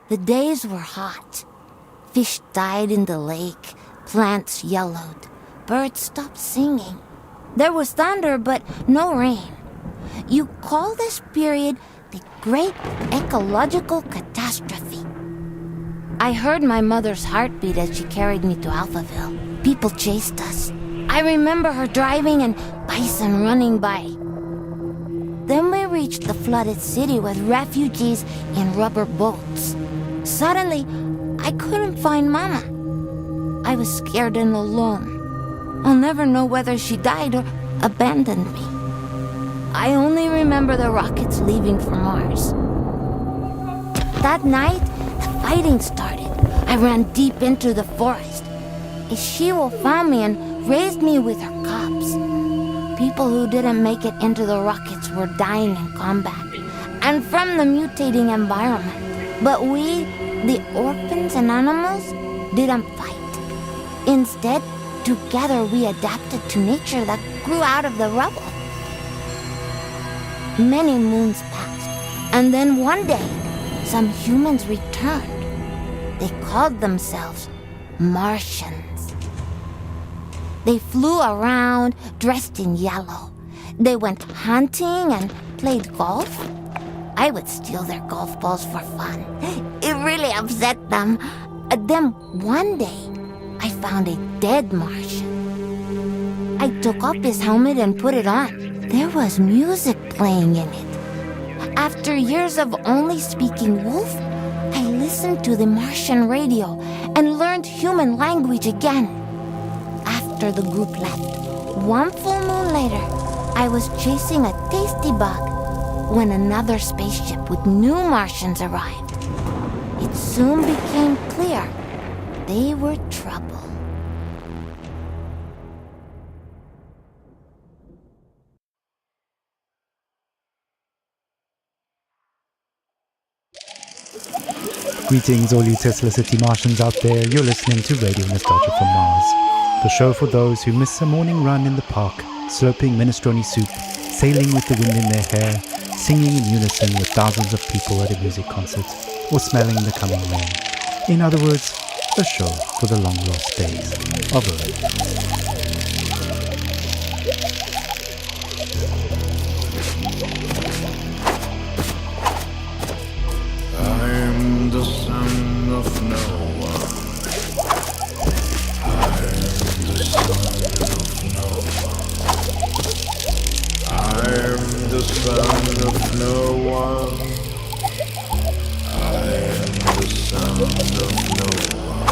The days were hot. Fish died in the lake, plants yellowed, birds stopped singing. There was thunder, but no rain. You call this period the Great Ecological Catastrophe. I heard my mother's heartbeat as she carried me to Alphaville. People chased us. I remember her driving and bison running by. Then we reached the flooded city with refugees in rubber boats. Suddenly, I couldn't find Mama. I was scared and alone. I'll never know whether she died or abandoned me. I only remember the rockets leaving for Mars. That night, the fighting started. I ran deep into the forest. A she-wolf found me and raised me with her cubs. People who didn't make it into the rockets were dying in combat and from the mutating environment. But we, the orphans and animals, didn't fight. Instead, together we adapted to nature that grew out of the rubble. Many moons passed, and then one day, some humans returned. They called themselves Martians. They flew around dressed in yellow. They went hunting and played golf. I would steal their golf balls for fun. It really upset them. Then one day, I found a dead Martian. I took off his helmet and put it on. There was music playing in it. After years of only speaking wolf, I listened to the Martian radio and learned human language again. After the group left, one full moon later, I was chasing a tasty bug when another spaceship with new Martians arrived. It soon became clear they were trouble. Greetings, all you Tesla City Martians out there. You're listening to Radio Nostalgia from Mars, the show for those who miss a morning run in the park, slurping minestrone soup, sailing with the wind in their hair, singing in unison with thousands of people at a music concert, or smelling the coming rain. In other words, a show for the long-lost days of Earth. I'm the son of no one. I'm the son of no one. I'm the son of no one. I'm the son of no one.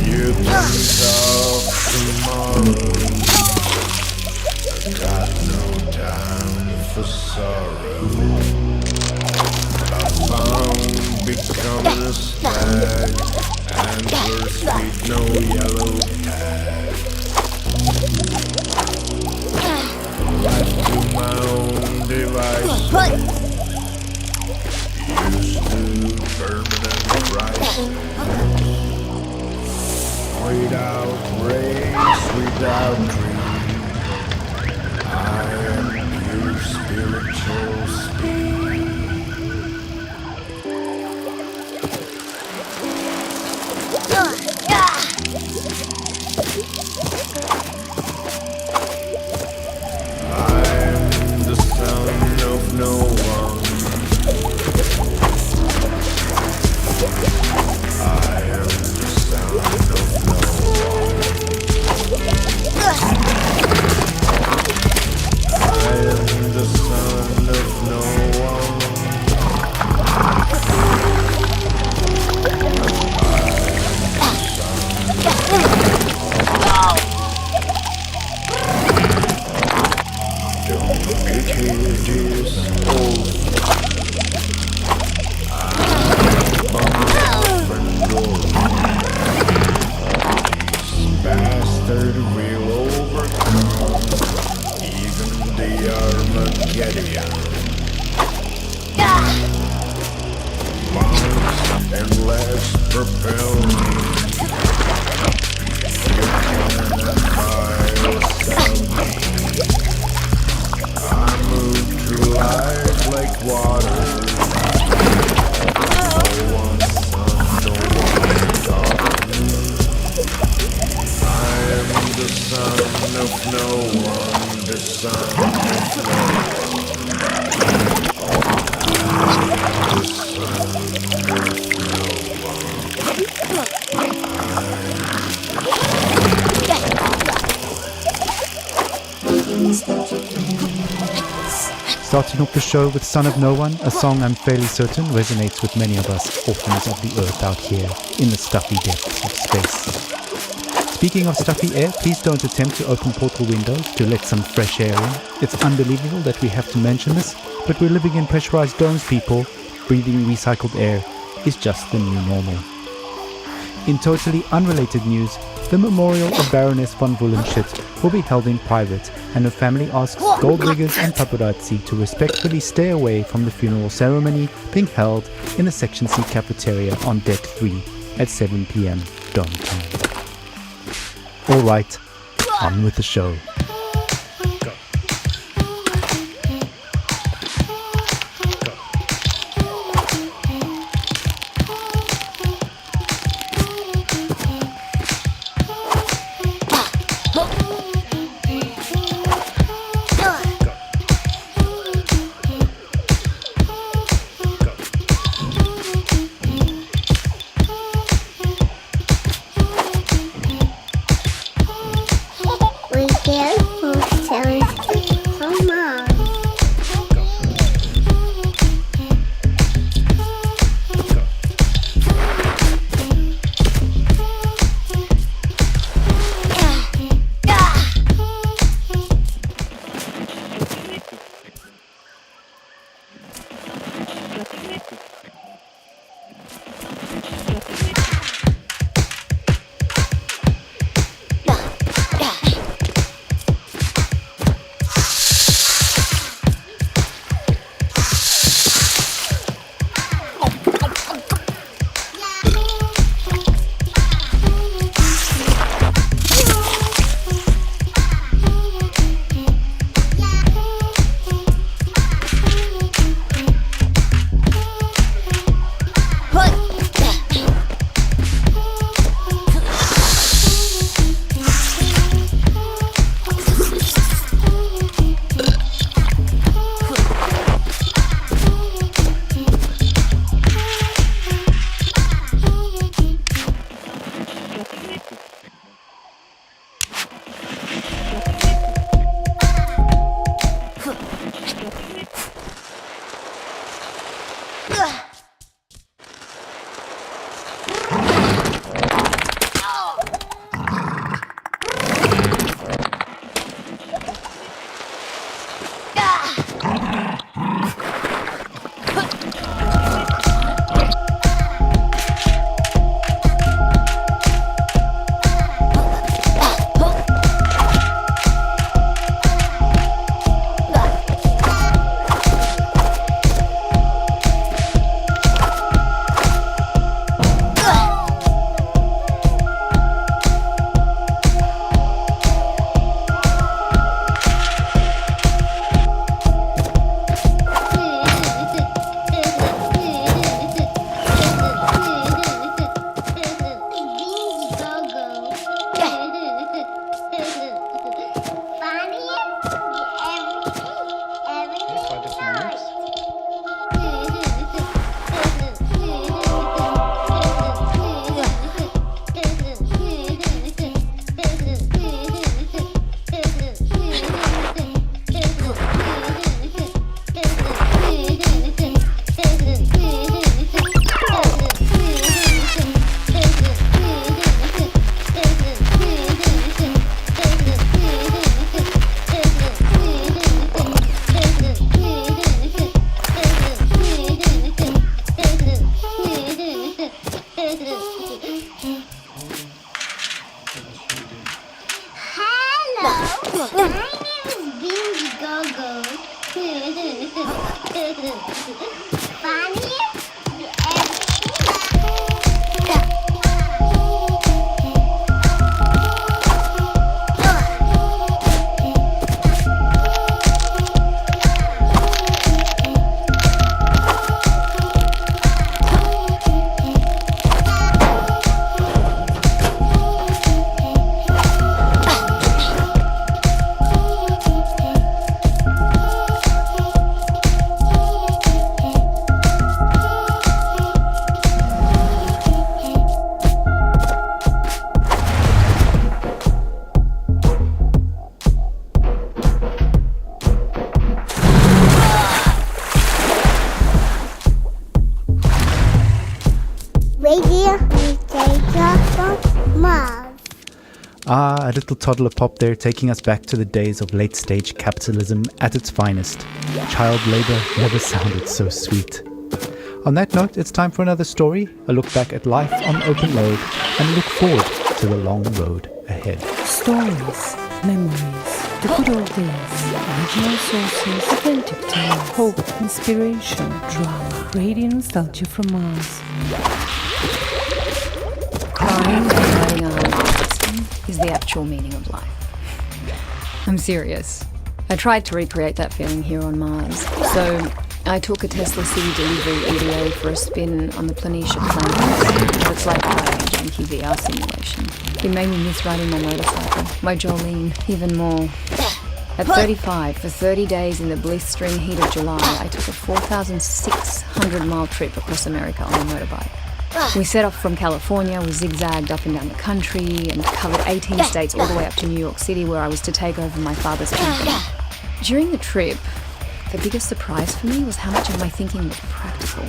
Mutants of tomorrow. I've got no time for sorrow. I found becoming a stag, antlers, feet, no yellow tag. Life to my own device. Used to permanent price. Without race, without creed, I am pure spiritual speed. I'm the son of no one. I am the son of no one. I am the son of no one. Don't get cages old. These bastards will overcome even the Armageddon. Lungs and legs propel me. You cannot buy or sell me. I move through life like water. No one's son, no one's daughter. I am the son of no one, the son of no one. I am the son of no one. Starting off the show with Son of No One, a song I'm fairly certain resonates with many of us orphans of the earth out here in the stuffy depths of space. Speaking of stuffy air, please don't attempt to open portal windows to let some fresh air in. It's unbelievable that we have to mention this, but we're living in pressurized domes, people. Breathing recycled air is just the new normal. In totally unrelated news, the memorial of Baroness von Wullenschütz will be held in private, and her family asks gold diggers and paparazzi to respectfully stay away from the funeral ceremony being held in the Section C cafeteria on Deck 3 at 7 p.m. Dome time. Alright, on with the show. Hello, my name is Bingy Gogo. Funny? A little toddler pop there, taking us back to the days of late-stage capitalism at its finest. Child labor never sounded so sweet. On that note, it's time for another story, a look back at life on open road, and look forward to the long road ahead. Stories, memories, the good old days, original sources, authentic tales, hope, inspiration, drama, radio nostalgia from Mars. Crying and hiding arms is the actual meaning of life. I'm serious. I tried to recreate that feeling here on Mars. So I took a Tesla City Delivery EDA for a spin on the Planitia planet. It's like playing a janky VR simulation. It made me miss riding my motorcycle, my Jolene, even more. At 35, for 30 days in the blistering heat of July, I took a 4,600-mile trip across America on a motorbike. We set off from California, we zigzagged up and down the country and covered 18 states all the way up to New York City, where I was to take over my father's company. During the trip, the biggest surprise for me was how much of my thinking was practical.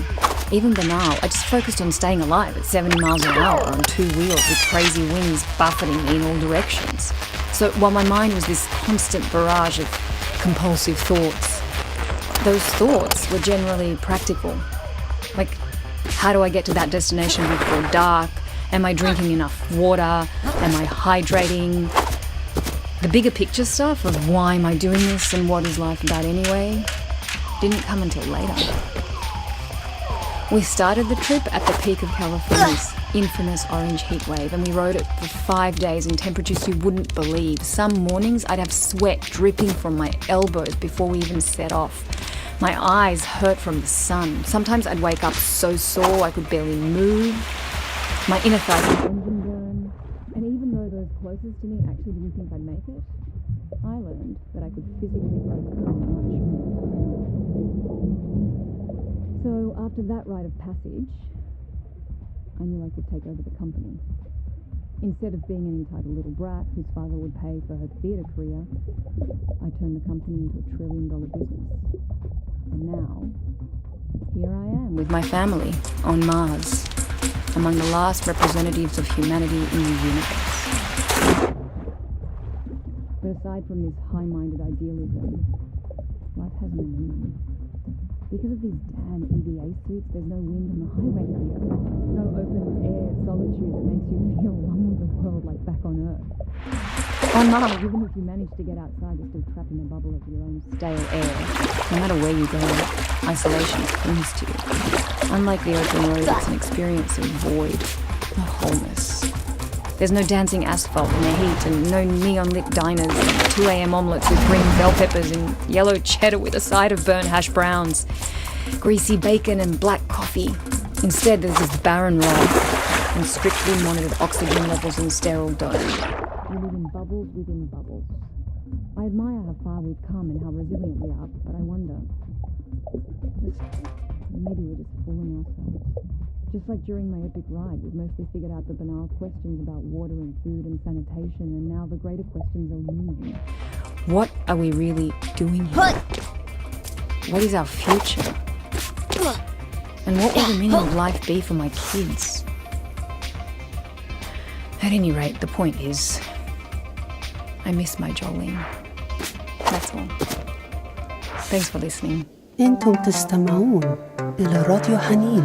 Even banal, I just focused on staying alive at 70 miles an hour on two wheels with crazy winds buffeting me in all directions. So while my mind was this constant barrage of compulsive thoughts, those thoughts were generally practical. Like, how do I get to that destination before dark? Am I drinking enough water? Am I hydrating? The bigger picture stuff of why am I doing this and what is life about anyway didn't come until later. We started the trip at the peak of California's infamous orange heat wave, and we rode it for 5 days in temperatures you wouldn't believe. Some mornings I'd have sweat dripping from my elbows before we even set off. My eyes hurt from the sun. Sometimes I'd wake up so sore I could barely move. My inner thighs would engine burn. And even though those closest to me actually didn't think I'd make it, I learned that I could physically overcome much more. So after that rite of passage, I knew I could take over the company. Instead of being an entitled little brat whose father would pay for her theatre career, I turned the company into a $1 trillion business. And now, here I am with my family on Mars, among the last representatives of humanity in the universe. But aside from this high-minded idealism, life has no meaning. Because of these damn EVA suits, there's no wind on the highway here. No open-air solitude that makes you feel one with the world like back on Earth. On Mars, even if you manage to get outside, you're still trapped in a bubble of your own stale air. No matter where you go, isolation clings to you. Unlike the open road, it's an experience of void, of wholeness. There's no dancing asphalt in the heat and no neon-lit diners and 2 a.m. omelettes with green bell peppers and yellow cheddar with a side of burnt hash browns, greasy bacon and black coffee. Instead, there's this barren life and strictly monitored oxygen levels in sterile domes. We live in bubbles within bubbles. I admire how far we've come and how resilient we are, but I wonder, maybe we're just fooling ourselves. Just like during my epic ride, we've mostly figured out the banal questions about water and food and sanitation, and now the greater questions are looming. What are we really doing here? What is our future? And what will the meaning of life be for my kids? At any rate, the point is, I miss my Jolene. That's all. Thanks for listening. أنتم تستمعون إلى راديو حنين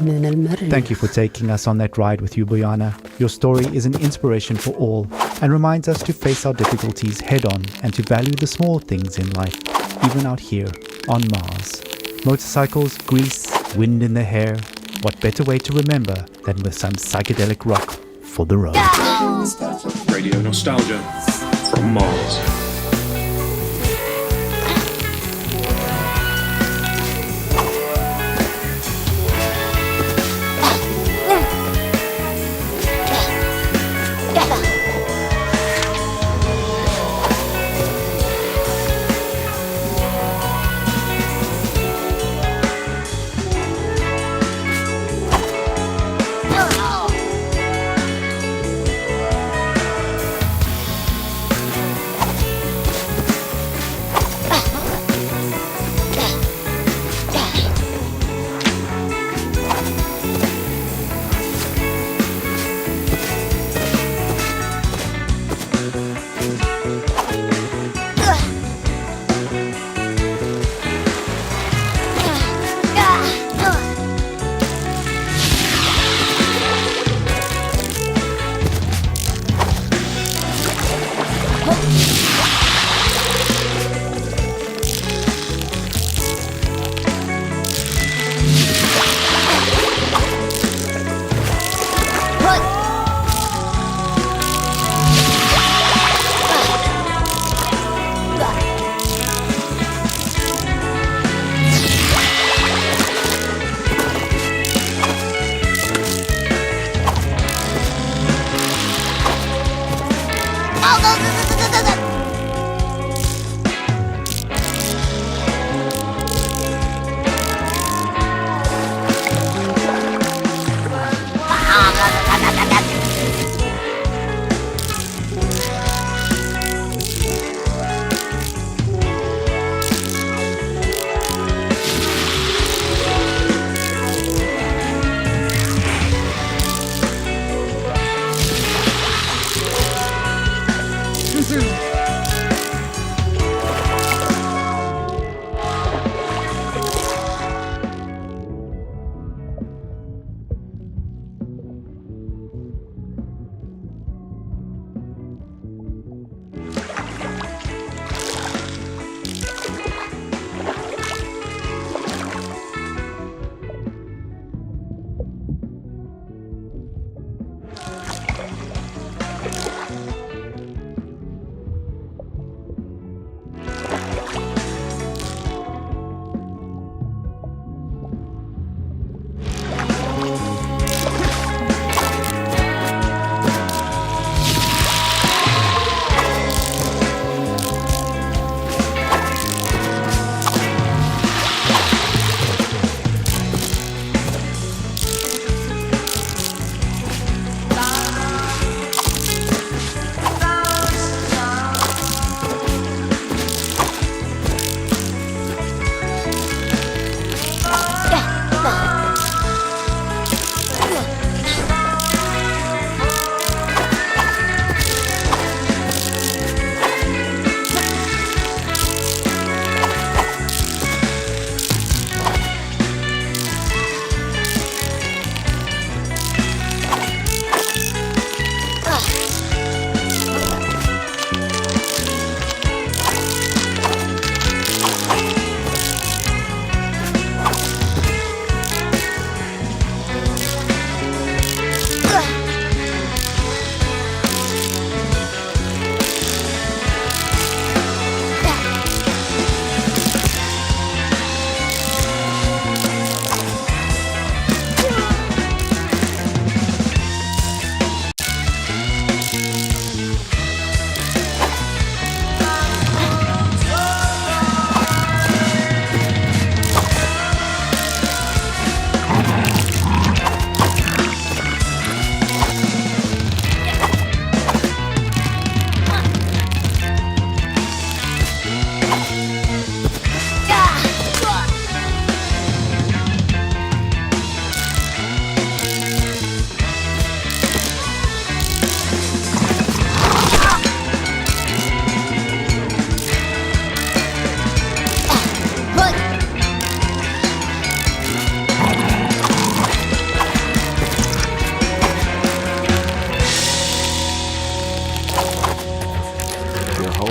من المريخ. Thank you for taking us on that ride with you, Bojana. Your story is an inspiration for all, and reminds us to face our difficulties head on and to value the small things in life, even out here on Mars. Motorcycles, grease, wind in the hair. What better way to remember than with some psychedelic rock for the road? Radio nostalgia from Mars.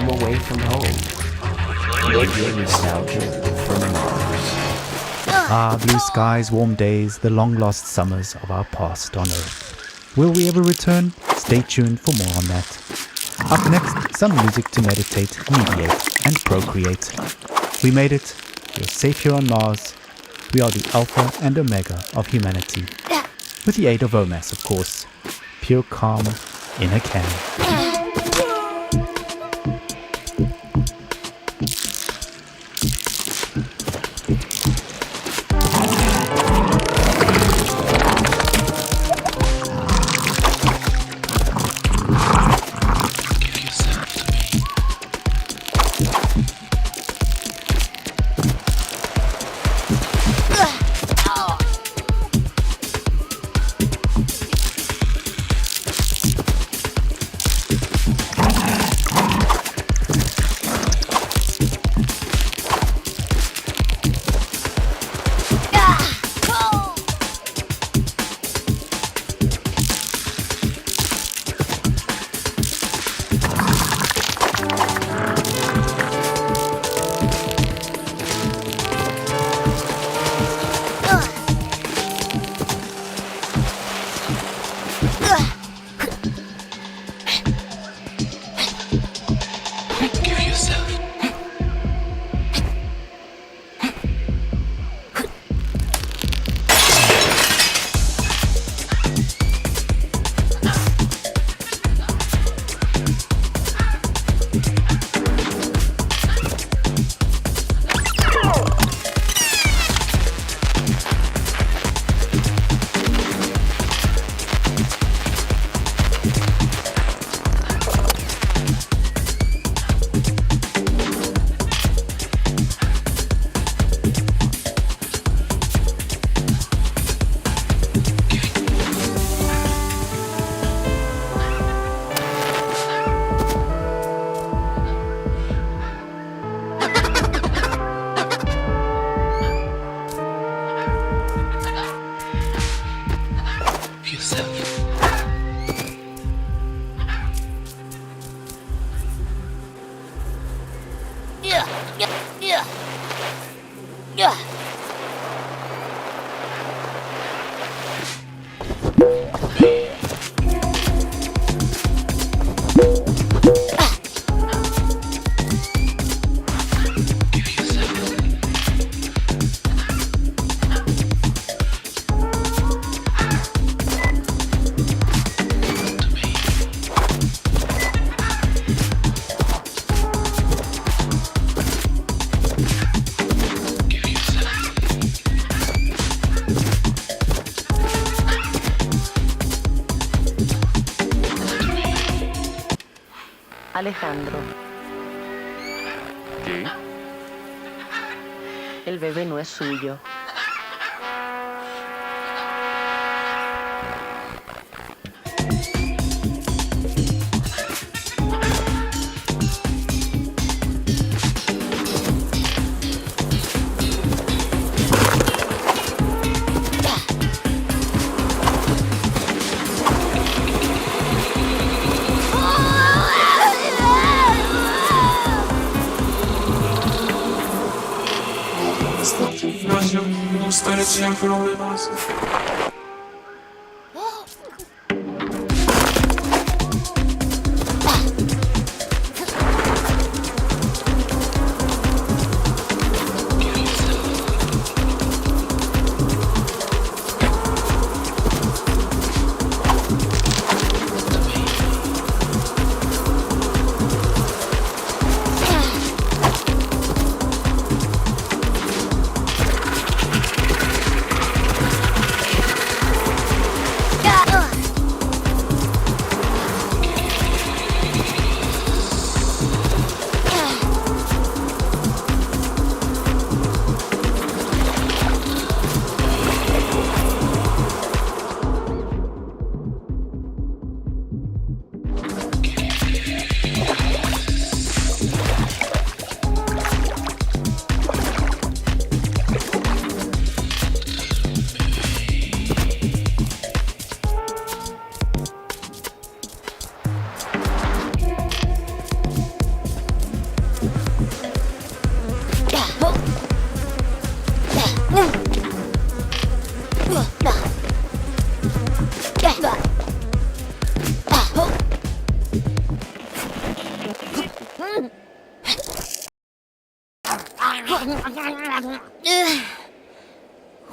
home away from home. Radio nostalgia from Mars. Ah, blue skies, warm days, the long-lost summers of our past on Earth. Will we ever return? Stay tuned for more on that. Up next, some music to meditate, mediate, and procreate. We made it. We're safe here on Mars. We are the alpha and omega of humanity. With the aid of OMAS, of course. Pure calm in a can. Alejandro. ¿Sí? El bebé no es suyo. Non stare sempre con le basi.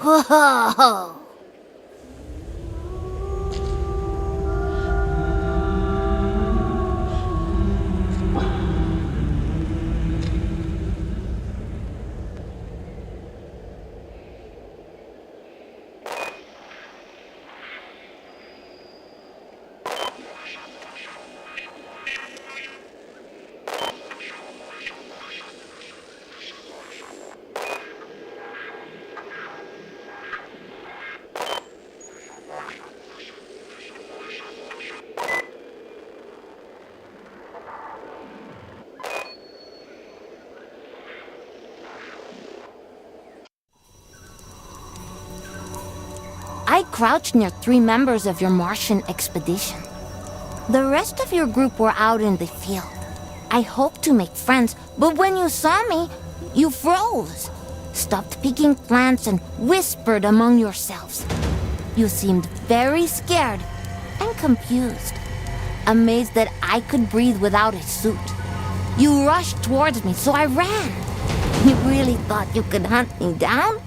Whoa. I crouched near 3 members of your Martian expedition. The rest of your group were out in the field. I hoped to make friends, but when you saw me, you froze, stopped picking plants, and whispered among yourselves. You seemed very scared and confused, amazed that I could breathe without a suit. You rushed towards me, so I ran. You really thought you could hunt me down?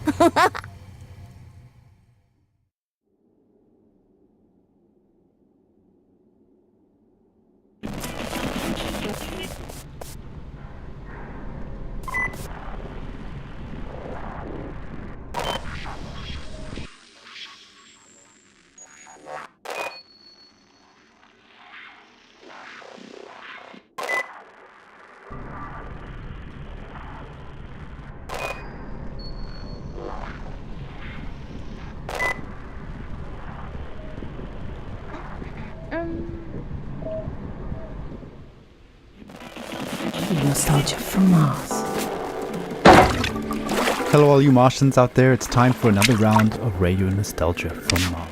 Nostalgia from Mars. Hello all you Martians out there, it's time for another round of Radio Nostalgia from Mars.